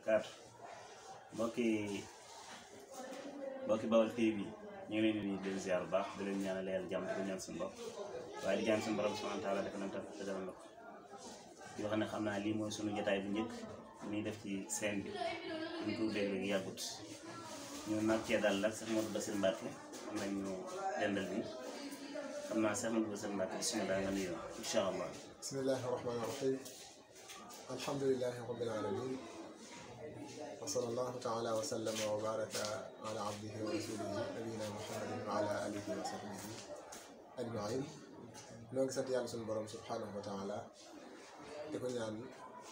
barakaatu mbokki Baol TV ñu ngi leen di nuyu di leen ziar bu baax di leen ñaanal yàlla jàmm di ko ñaan suñu bopp waaye di ñaan suñu borom subhanahu wa taala def nañ tam dëggal na ko yoo xam ne xam naa lii mooy sunu jotaay bu njëkk ñuy def ci scène bi ñu ko ubbee léegi yàggut ñu nag cee dal la Cheikh Modou Bassir Mbacké am nañ ñu dendal bi xam naa Cheikh Modou Bassir Mbacké bismillah nga nuyoo incha allah. bismillahi rahmani rahim alhamdulillahi rabbil alamin wa sallallahu taala wa sallama wa baraka ala abdihi wa rasulihi nabiyina muhammadin wa ala alihi wa sahbihi ajmain ñoo ngi sant yàlla suñu borom subhanahu wa taala di ko ñaan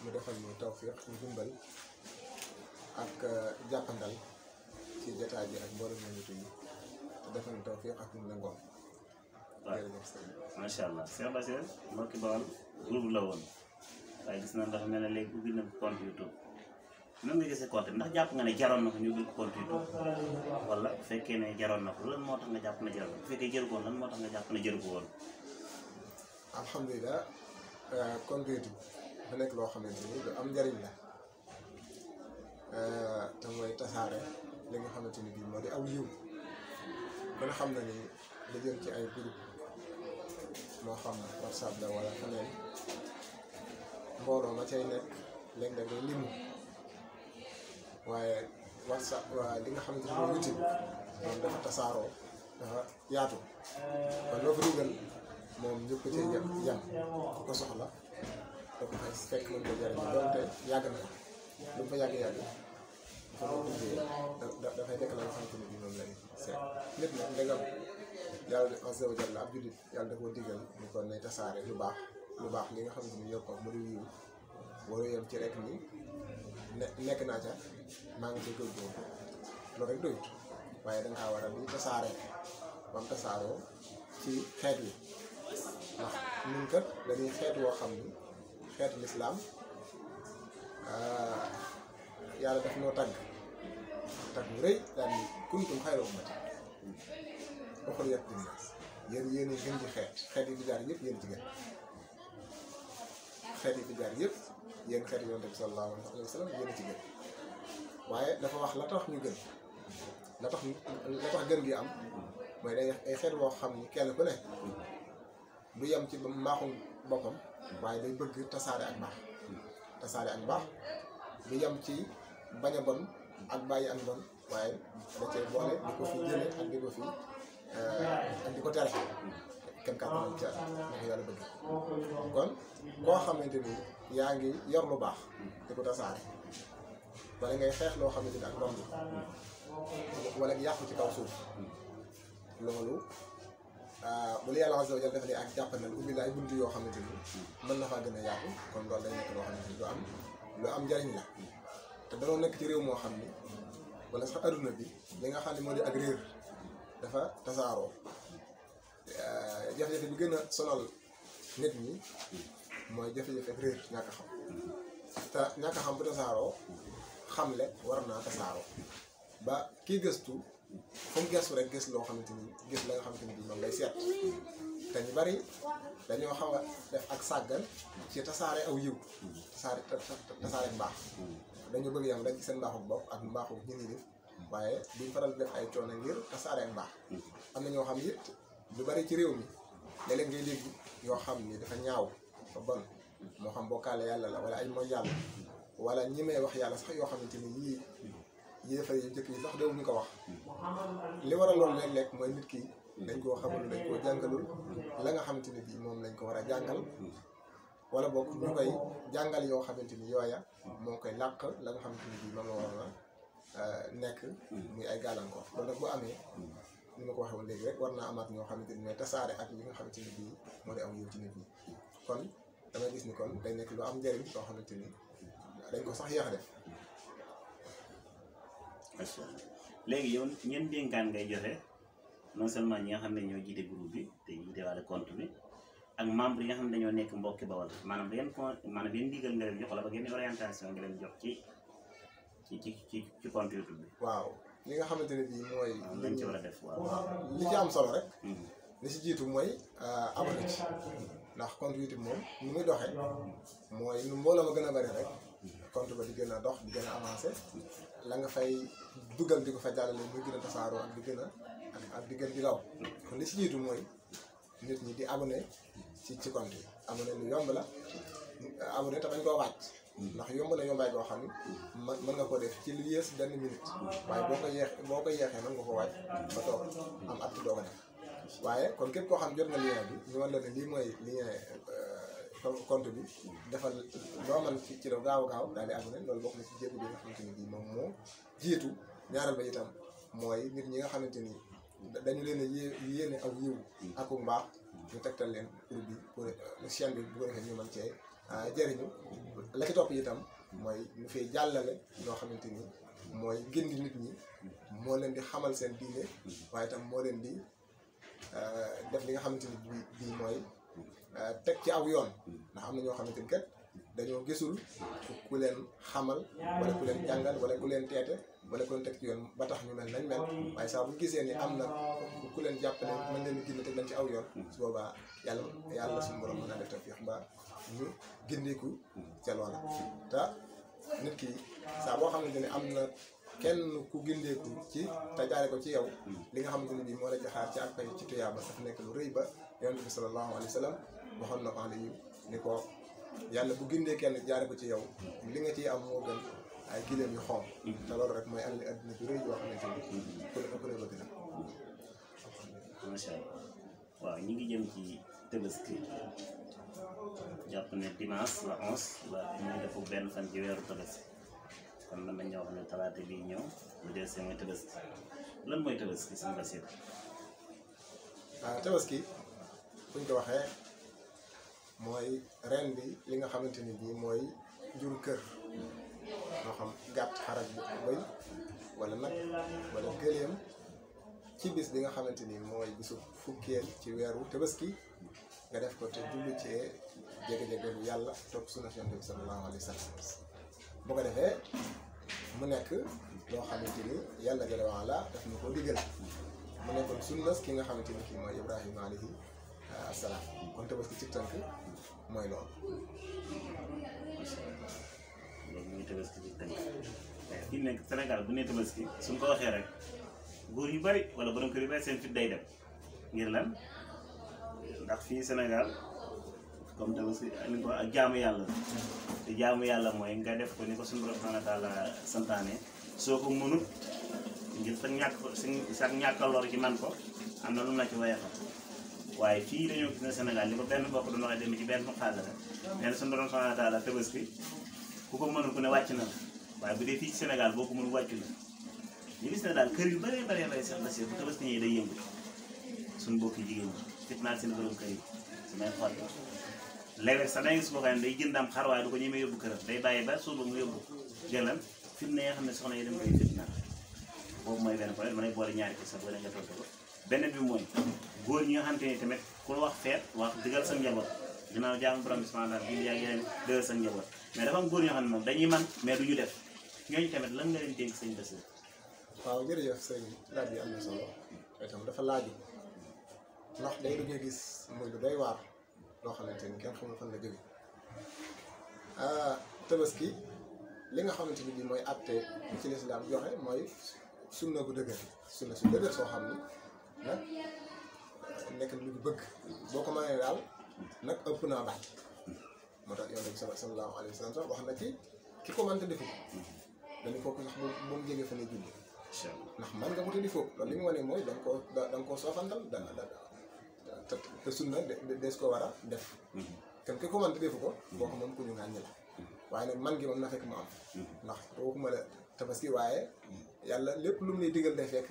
mu defal ñu tawfiq ñu dimbal ak jàppandal ci jotaay bi ak mboolem ñu nitu yi te defal ñu tawfiq ak ñu nangoon. waaw macha allah Cheikh Bassir mbokki Baol groupe la woon waaye gis na dafa mel ne léegi ubbi na compte YouTube nan nga gisee compte ndax jàpp nga ne jaroon na ko ñu ubbi compte YouTube wala bu fekkee ne jaroon na ko lan moo tax nga jàpp ne jaroon na ko bu fekkee jëru ko woon lan moo tax nga jàpp ne jëru ko woon. alhamdulilah compte YouTube dafa nekk loo xamante ni lu am njariñ la te mooy tasaare li nga xamante ni bii moo di aw yiw kon xam na ni li jëm ci ay groupe moo xam WhatsApp la wala feneen mbooloo ma cay nekk léeg-léeg day limu waaye WhatsApp li nga xamante ni mooy YouTube moom dafa tasaaroo dafa yaatu kon loo ko dugal moom ñëpp cay yam ku ko soxla da ko fay fekk mën ko jariñ doonte yàgg na lu mu fa yàgg-yàgg dafa doon duggee dafay nekk la nga xamante ni bii moom lay seet nit nag ndegam yàlla azza wa jalla ab jullit yàlla da koo digal ñu ko ne tasaare lu baax li nga xamante ni yokk mu di yiw waru yem ci rek ni nekk naa ca maa ngi ciy góorgóorlu loolu rek doyut waaye da ngaa war a di tasaare bam tasaaroo ci xeet wi ndax ñun kat dañuy xeet woo xam ni xeetu lislaam yàlla daf noo tagg wu rëy daal ni kuntum xayra ummati uxrijat linnaas yéen gën ci xeet yi fi jaar yëpp yéen ci gën xeet yi fi jaar yëpp yéen xeet yonent bi sallallahu alayhi wa sallam yéen ci gën waaye dafa wax la tax ñu gën la tax gën gi am mooy day ay xeet boo xam ni kenn ku ne du yem ci mbaaxum boppam waaye day bëgg tasaare ak mbaax du yem ci bañ a bon ak bàyyi ak bon waaye da cee boole di ko fi jële ak di ko fi ak di ko tere kenn kàttanam ca na ko yàlla bëgg kon koo xamante ni yaa ngi yor lu baax di ko tasaare wala ngay xeex loo xamante ni ak mbon bi wala yàqu ci kaw suuf loolu bu la yàlla azza wa jalla def ne ak jàppandal ubbi la ay buntu yoo xamante ni mën na faa gën a yaatu kon loolu day nekk loo xamante ni lu am njariñ la te danoo nekk ci réew moo xam ni wala sax adduna bi li nga xam ne moo di ak réer dafa tasaaroo jafe-jafe bi gën a sonal nit ñi mooy jafe-jafe ak réer ñàkk a xam te ñàkk a xam bu tasaaroo xamle war naa tasaaroo ba kii gëstu fu mu gëstu rek gis loo xamante ni gis la nga xamante ni bii moom lay seet te ñu bari dañoo xaw a def ak sàggan ci tasaare aw yiw tasaare mbaax dañoo bëgg yam rek ci seen mbaaxu bopp ak mbaaxu ñi ñi def waaye duñ faral def ay coono ngir tasaare ak mbaax am na ñoo xam it lu bari ci réew mi léeg-léeg ngay dégg yoo xam ni dafa ñaaw ba bon moo xam bokkaale yàlla la wala ay mooy yàlla wala ñi may wax yàlla sax yoo xamante ni yii yéefar yi njëkk yi sax dewuñu ko wax li war a loolu léeg-léeg mooy nit ki dañ koo xamul dañ koo jàngalul la nga xamante ni bii moom lañ ko war a jàngal wala boog ñu koy jàngal yoo xamante ni yooya moo koy làq la nga xamante ni bii moom la war a nekk muy ay gàllankoor loolu nag bu amee ni ma ko waxee woon léegi rek war naa amaat ñoo xamante ni mooy tasaare ak li nga xamante ni bii moo di am yow ci nit ñi kon damay gis ni kon day nekk lu am njëriñ loo xamante ni dañ ko sax yéex a def. macha allah léegi yow ñeen dénkaan ngay joxe non seulement ñi nga xam ne ñoo jiite groupe bi te jiite wàlle compte bi ak membre yi nga xam ne dañoo nekk mbokki Baol maanaam yéen ndigal nga leen jox wala ba ngeen orientation nga leen jox ci compte YouTube bi. waaw li nga xamante ne bii mooy. lañ ci war a def waaw. li ci am solo rek. li si jiitu mooy abonné ci ndax compte YouTube moom ni muy doxee mooy nu mbooloo ma gën a bari rek compte ba di gën a dox di gën a avancé la nga fay dugal di ko fa jàllale muy gën a tasaaroo ak di gën a ak di gën di law kon li si jiitu mooy nit ñi di abonné ci compte yi abonné lu yomb la abonné te bañ koo wàcc ndax yomb na yombaay boo xam ne mën nga ko def ci lu yées benn minute waaye boo ko yeexee mën nga ko wàcc ba toog am at doo ko def waaye kon képp koo xam jot na lien bi ñu wan la ne lii mooy lien compte bi defal loo mën ci la gaaw daal di abonné loolu bokk na ci jéego bi nga xamante ni bii moom moo jiitu ñaareel ba itam mooy nit ñi nga xamante ni dañu leen a yéene aw yiw ak mbaax ñu tegtal leen pour chaîne bi bu ko defee ñu mën cee jëriñu la ci topp itam mooy ñu fay jàllale loo xamante ni mooy gindi nit ñi moo leen di xamal seen diine waaye itam moo leen di def li nga xamante ni bii mooy teg ci aw yoon ndax am na ñoo xamante ni kat dañoo gisul ku leen xamal wala ku leen jàngal wala ku leen teete wala ku leen teg ci yoon ba tax ñu mel nañ mel waaye saa bu gisee ni am na ku leen jàppale mën leen gindi teg leen ci aw yoon su boobaa yàlla suñu borom mën naa def tawfiix ba ñu gindiku ca loola te nit ki saa boo xamante ni am na kenn ku gindeeku ci te jaare ko ci yow li nga xamante ni bii moo la jaxaar ci ak pay ci tuyaaba dafa nekk lu rëy ba yonent bi sallallahu alayhi wa sallam waxoon na ko Aliyu ni ko yàlla bu gindee kenn jaare ko ci yow li nga ciy am moo gën ay gileem yu xonq te loolu rek mooy alali adduna bi rëy yoo xamante ni ku ne bëgg na macha allah waaw ñu ngi jëm ci Tabaski jàpp ne dimanche la 11 la ñu defu benn fan ci weeru Tabaski kon mën nañu wax ne talaata bii ñëw bu dee see mooy Tabaski lan mooy Tabaski sëñ Bassirou. waaw Tabaski buñ ko waxee mooy ren bi li nga xamante ni bii mooy jur kër moo xam gàtt xarak bi bëy wala nag wala gëléem ci bis bi nga xamante ni mooy bisu fukkeel ci weeru Tabaski nga def ko te jublu ci jege-jege bu yàlla topp sunna Yonent bi sallallahu alayhi wa sallam bu ko defee mu nekk loo xamante ni yàlla jalla wa ala daf ñu ko digal mu nekkoon sunna ki nga xamante ni kii mooy Ibrahima alayhi asalaam kon Tabaski ci tënk mooy loolu. loolu mooy Tabaski ci tënk fii nekk Sénégal bu ne Tabaski suñ ko waxee rek góor yu bari wala borom kër yu bari seen fit day dem ngir lan ndax fii Sénégal comme Tabaski ni ko ak jaamu yàlla te jaamu yàlla mooy nga def ko ni ko suñu borom subhanahu wa taala santaane soo ko mënut ngir sa ñàkk a lor ci man ko am na lu mu la ci wayafal waaye fii dañoo gis ne Sénégal li ko benn bokk doon waxee dem ci benn xaalis rek nee na suñu borom subhanahu wa taala Tabaski ku ko mënul ku ne wàcc na la waaye bu dee fii ci Sénégal boo ko mënul wàccu la ñu gis ne daal kër yu bëree bëree sax la si bu Tabaski ñëwee day yëngu suñu mbokki jigéen ñi fitnaal seen borom kër yi su may xool léeg-léeg sax dangay gis koo xam ne day jënd am xar waaye du ko ñemee yóbbu këram day bàyyi ba suba mu yóbbu jëlan fitna yi nga xam ne soxna yi dem koy fitnaal boobu mooy benn problème ma lay boole ñaari ko sax wala nga tontu ko beneen bi mooy góor ñi nga xamante ni tamit ku wax feet wax digal sa njaboot dinaa jaamu borom bi subhanahu wa taala bi yaa ngi leen digal sa njaboot mais dafa am góor ñoo xam ne moom dañuy man mais du ñu def ñooñu tamit lan nga leen dénk sëñ Bassirou. waaw jërëjëf sëñ laaj bi am na solo itam dafa laaju ndax day lu ñuy gis muy lu doy waar loo xamante ni kenn xamul fan la jóge Tabaski li nga xamante ni bii mooy àtte ci lislaam joxe mooy sunna bu dëgër sunna su dëgër soo xam ni nag nekk lu ñu bëgg boo ko mënee daal nag ëpp naa bàyyi moo tax Yonent bi sallallahu alayhi wa sallam sax wax na ci ki ko mënta defu ko dañu foofu sax bu mu jógee fa ne julli ndax man nga ko tëddi foofu loolu li mu wane mooy da nga koo soofantal te sunna des ko war a def kenn ki ko mënta defu ko boo ko moom ku ñu ngàññi la waaye nag man gi moom na fekk mu am ndax waxuma la Tabaski waaye yàlla lépp lu mu lay digal day fekk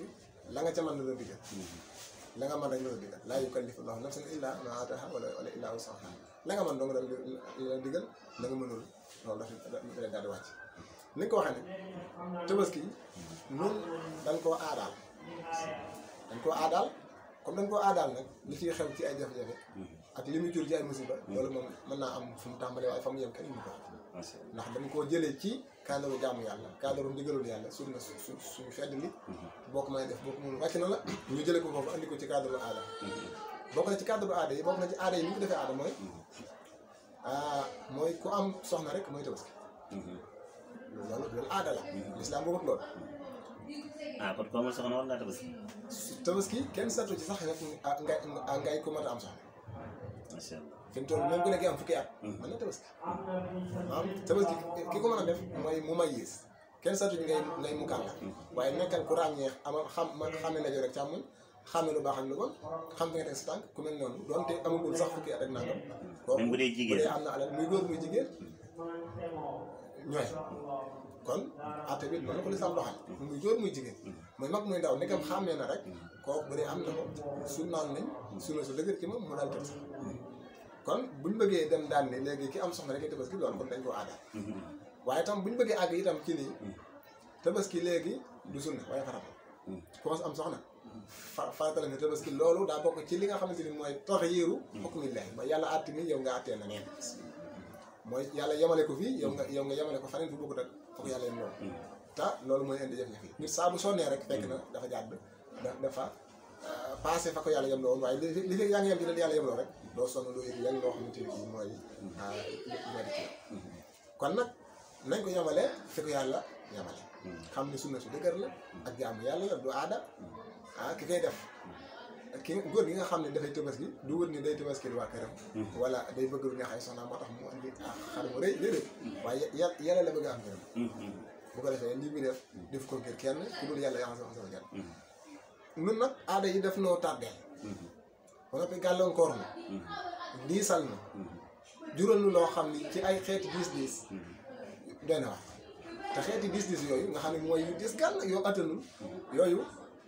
la nga ca mën la digal la nga mën rek la digal laa yukallifu llaahu nafsan illaa maa aataahaa wala illaa wus'ahaa la nga mën dong la digal la nga mënul loolu dafa daal di wàcc ni nga ko waxee ne Tabaski nun dañ koo aadaal comme dañ koo aadaal nag li ciy xew ci ay jafe-jafe ak li muy jur ci ay musiba loolu moom mën naa am fu mu tàmbalee waaye fa mu yem kenn ñu ko ndax dañ koo jëlee ci cadre jaamu yàlla cadre ndigalul yàlla sunna suñu fedd li boo ko may def boo ko mënul wàcc na la ñu jëlee ko foofu andi ko ci cadre aada bokk na ci cadre aada yi bokk na ci aada yi ni ñu ko defee aada mooy ku am soxna rek mooy Tabaski loolu aada la lislaam boobu loolu ah kon ko amul soxna war ngaa tabaski tabaski kenn satu ci sax rek ngay ko mën a am soxna macha allah fi mu toll même ku nekk am fukki at mën na tabaski maanaam tabaski ki ko mën a def mooy mu may yées kenn satu ci ngay mu kàlla waaye nekkal ku ràññee amal xam ne na rek càmmoñ xam ne lu baax ak lu bon xam fi nga teg sa tànk ku mel noonu doonte amagul sax fukki at ak nangam même bu dee jigéen bu dee am na alal muy góor muy jigéen ñooy kon atte bi noonu la ko lislaam doxal muy góor muy jigéen muy mag muy ndaw nekkam xàmmee na rek kooku bu dee am na ko su naan nañ sunna su dëgër ci moom mu daal tëb sax kon buñ bëggee dem daan ne léegi ki am soxna rek tabaski loolu kon dañ koo aadaal waaye tam buñ bëggee àgg itam ci nii tabaski léegi du sunna waaye farata ku am soxna farata la nga tabaski loolu daa bokk ci li nga xamante ni mooy taxyiiru hukmillah ba yàlla àtti ni yow nga àttee na neen mooy yàlla yemale ko fii yow nga yemale ko faneen fu bokkut ak foog yàlla yem loolu te loolu mooy indi jafe-jafe nit saa bu sonnee rek fekk na dafa jàdd dafa passé fa ko yàlla yem loolu waaye li fi yaa ngi yem ci yàlla yem loolu rek doo sonn doo yëg lenn loo xamante ni mooy di ci kon nag nañ ko yemale fi ko yàlla yemale xam ne sunna su dëgër la ak jaamu yàlla la du aada ki koy def ki góor gi nga xam ne dafay tabaski du wër ni day tabaski waa këram wala day bëgg lu neex ay soxna moo tax mu andi xar mu rëy déedéet waaye yàlla la bëgg a am këram bu ko defee lii muy def ko ngir kenn ku dul yàlla yaa sama kenn nun nag aada yi def noo tàddeel ba noppi gàllankoor na diisal na jural nu loo xam ni ci ay xeeti diis doy na wax te xeeti diis yooyu nga xam ne mooy yu diis gàll yoo attanul yooyu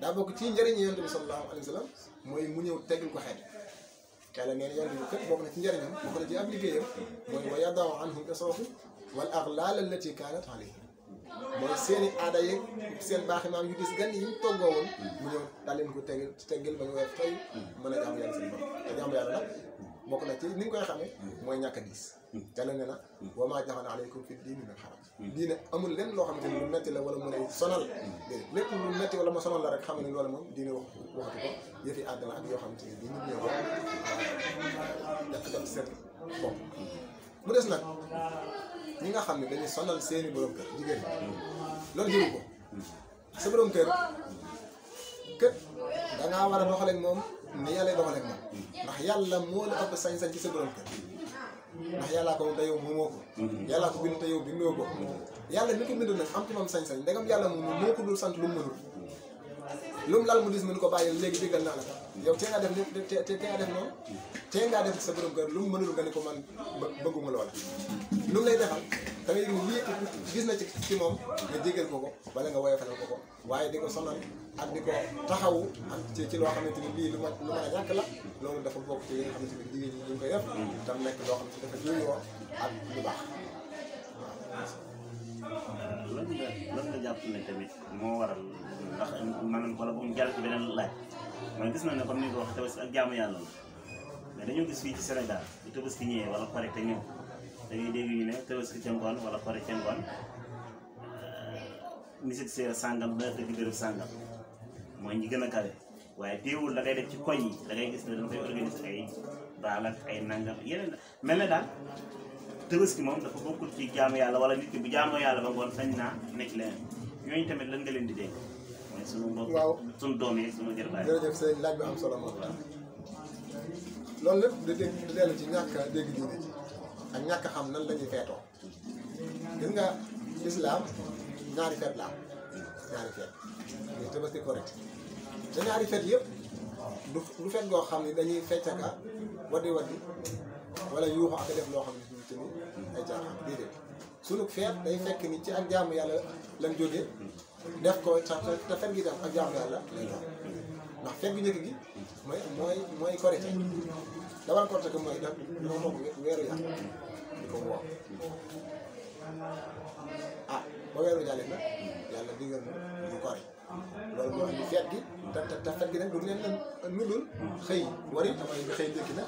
daa bokk ci njëriñi yonent bi sallallahu alayhi wa sallam mooy mu ñëw teggil ko xeet yàlla nee na yonent bi kat bokk na ci njëriñam bokk na ci ab liggéeyam mooy wa yadaw anhum israhum wal aghlal allati kanat alayhim mooy seeni aada yeeg seen baaxi maam yu dis gan yi ñu toggoo woon mu ñëw daal leen ko teggil ba ñu woyof tey mën a jaamu yàlla seen bopp te jaamu yàlla nag bokk na ci ni nga koy xamee mooy ñàkk a diis yàlla nee na wa maa jaxala aleykum fi diini min xaraj diine amul lenn loo xamante ni lu metti la wala mu lay sonal déedéet lépp lu metti wala ma sonal la rek xam ne loolu moom diine waxatu ko yëfi àddina ak yoo xamante ni bi nit ñoo ko seet bopp mu des nag ñi nga xam ne dañuy sonal seeni borom kër jigéen loolu jëru ko sa borom kër dangaa war a doxaleeg moom ni yàlla doxaleeg moom ndax yàlla moo la ëpp sañ-sañ ci sa borom kër ndax yàllaa ko moom te yow moomoo ko yàllaa ko bind te yow bindoo ko yàlla mi ko bind nag am ci moom sañ-sañ ndegam yàlla moom moo ko dul sant lu mu mënul lu mu lal mu dis mën ko bàyyi léegi déggal naa la ko yow tee ngaa def te ngaa def noonu tee ngaa def sa borom kër lu mu mënul nga ne ko man bëgguma loola lu mu lay defal da ngay lii gis na ci moom nga jégal ko wala nga woyofalal ko waaye di ko sonal ak di ko taxawu ak ci loo xamante ni lii lu mën a ñàkk la loolu dafa bokk ci yi nga xamante ni jigéen ñi ñu ngi koy def tam nekk loo xam ne dafa juyoo ak lu baax lan nga jàpp ne tamit moo waral ndax maanaam wala bu mu jàll ci beneen laaj mooy gis nañ ne comme ni nga ko wax tabaski ak jaamu yàlla la mais dañoo gis fii ci Sénégal bu tabaski ñëwee wala pare te ñëw da ngay dégg ñu ne tabaski ca ngoon wala pare ca ngoon musique séeréer sàngam da dëgg dërëb sàngam mooy ñi gën a kawe waaye teewul da ngay def ci koñ yi da ngay gis ne dañ koy organiser ay baal ak ay nangam yeneen mel na daal tabaski moom dafa bokkul ci jaamu yàlla wala nit ki bu jaamoo yàlla ba ngoon sañ naa nekk leneen ñooñu tamit lan nga leen di dégg mooy sunu mbokk sunu doom yi sunu jërbaay jërëjëf sëñ laaj bi am solo moom loolu lépp da dellu ci ñàkk dégg diine ji ak ñàkk xam nan la ñuy feetoo gis nga islam ñaari feet la am ñaari feet muy tabaski correct te ñaari feet yëpp du feet goo xam ne dañuy fecc ak waddi wala yuuxu ak def loo xam ne suñu te ni ay caaxaan déedéet sunu feet day fekk ni ci ak jaamu yàlla lañ jógee def ko te fet gi tam ak jaamu yàlla lay doon ndax fet gi njëkk gi mooy korite dawal korite ko mooy daf dafa bokk weeru yàlla di ko woo ba weeru jàllee nag yàlla digal na ñu kori loolu moo indi feet gi te fet gi nag du leen lu dul xëy wari damay xëy ndékki na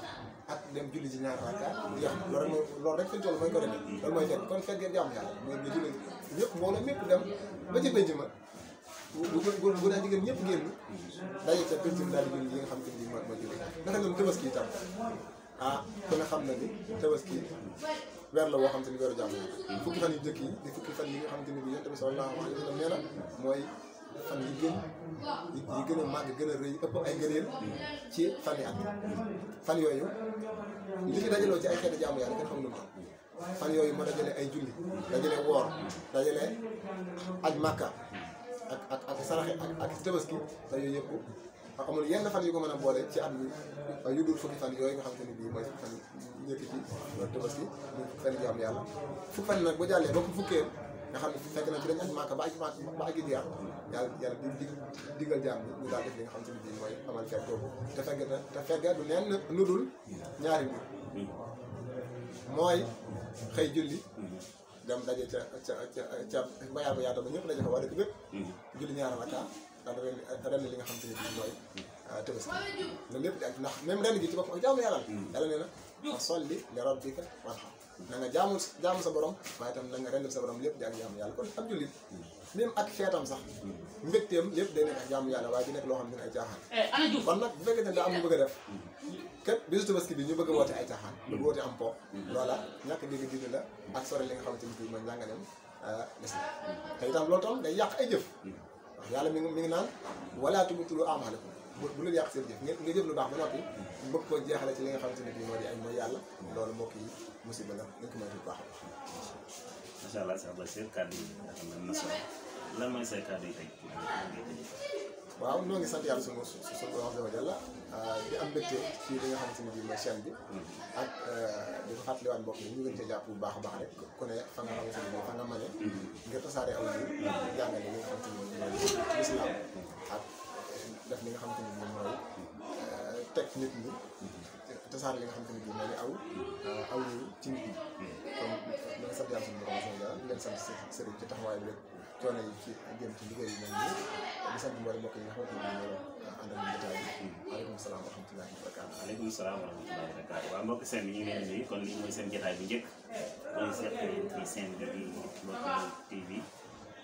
ak dem julli ci ñaar rakka yox loolu rek fi ñu toll mooy ko defee loolu mooy fekk kon fekk jàmm yàlla mooy nga julli ñëpp mbooloo ñëpp dem ba ci penc ma bu daa jigéen ñëpp génn daje ca penc ma daal di julli yi nga xam te ni mooy julli naka noonu tabaski itam ku ne xam na ni tabaski weer la woo xam te ni weeru jàmm la fukki fan yu njëkk yi di fukki fan yi nga xam te ni bi Yonent bi sallallahu alayhi wa sallam nee na mooy fan yi gën a màgg gën a rëy ëpp ay ngëneel ci fan yi at fan yooyu li ci dajaloo ci ay xeeti jaamu yàlla kenn xam lu mu fan yooyu moo dajale ay julli dajale woor dajale aj màkka ak saraxe ak tabaski te yooyu yëpp amul yenn fan yu ko mën a boole ci at mi yu dul fukki fan yooyu nga xam te ni bii mooy fukki fan njëkk ci tabaski muy fukki fan jaamu yàlla fukki fan nag bu jàllee ba ko fukkee nga xam ne fekk na ci dañ aj màkka ba agi diyaar yàlla di digal jaam bi ñu daal def li nga xam te ni bii mooy amal fekk boobu te fekk du neen lu dul ñaari mbir mooy xëy julli dem daje ca bayaa ba yaata ba ñëpp daje fa waa dëkk bépp julli ñaari rakka daal ren li nga xam te ni bii mooy tabaski loolu lépp di ak ndax même ren gi ci boppam ak jaamu yàlla yàlla nee na fa solli li rabbika wanhar na nga jaamu sa borom waaye itam na nga rendil sa borom lépp di ak jaamu yàlla kon ak jullit même ak xeetam sax mbégteem lépp day nekk ak jaamu yàlla waaye di nekk loo xam ne ay caaxaan kon nag bu fekkee ne daa am ñu bëgg a def képp bisu tabaski bi ñu bëgg a woote ay caaxaan bëgg woote am po loola ñàkk dégg diine la ak sore li nga xamante ni bii mooy njàngaleem des na te itam loolu tam day yàq ay jëf wax yàlla mi ngi naan wala tubtilu a'maalakum bu leen yàq seen jëf nga jëf lu baax ba noppi bëgg koo jeexale ci li nga xamante ne bii moo di ay mooy yàlla loolu mbokk yi musiba la dañ ko moytu bu baax macha allah Cheikh Bassirou kàddu yi nga xam ne am na solo lan mooy say kàddu yi tey waaw ñoo ngi sant yàlla suñu borom azza wa jalla di am mbégte ci li nga xamante ne bii mooy chaîne bi ak di ko fàttaliwaat mbokk yi ñu gën cee jàpp bu baax a baax rek ku ne fa nga xamante ne bii fa nga mane ngir tasaare aw yi jàngale li nga xamante ne bii mooy ci lislaam ak def li nga xamante ne bii mooy teg nit ñi tasaare li nga xamante ne bii mooy aw yi ci nit ñi kon da nga sant yàlla suñu borom azza wa jalla di leen sant sëriñ ci taxawaay bi rek coono yi ci jëm ci liggéey yi mel nii di sant mboolem mbokk yi nga xamante ne bii ñoo ànd ak jotaay bi waaleykum salaam wa rahmatullahi wa barakaatu. waaleykum salaam wa rahmatullahi wa barakaatu. waaw mbokk seen bi ñu ngi leen di nuyu kon lii mooy seen jotaay bu njëkk mooy seq ci seen bi di Mbokki TV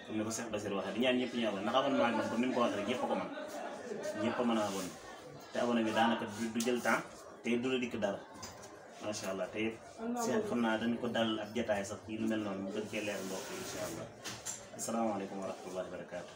comme ni ko Cheikh Bassirou waxee di ñaan ñëpp ñu abonné ndax abonnement moom comme ni mu ko waxee rek ñëpp a ko mën ñëpp a mën a abonné te abonné bi daanaka du jël temps te du la dikk dara macha allah te seen xam naa dañu ko dal ab jotaay sax ci lu mel noonu mu gën cee leer mbokk yi incha allah asalaamaaleykum wa rahmatullahi wa barakaatu.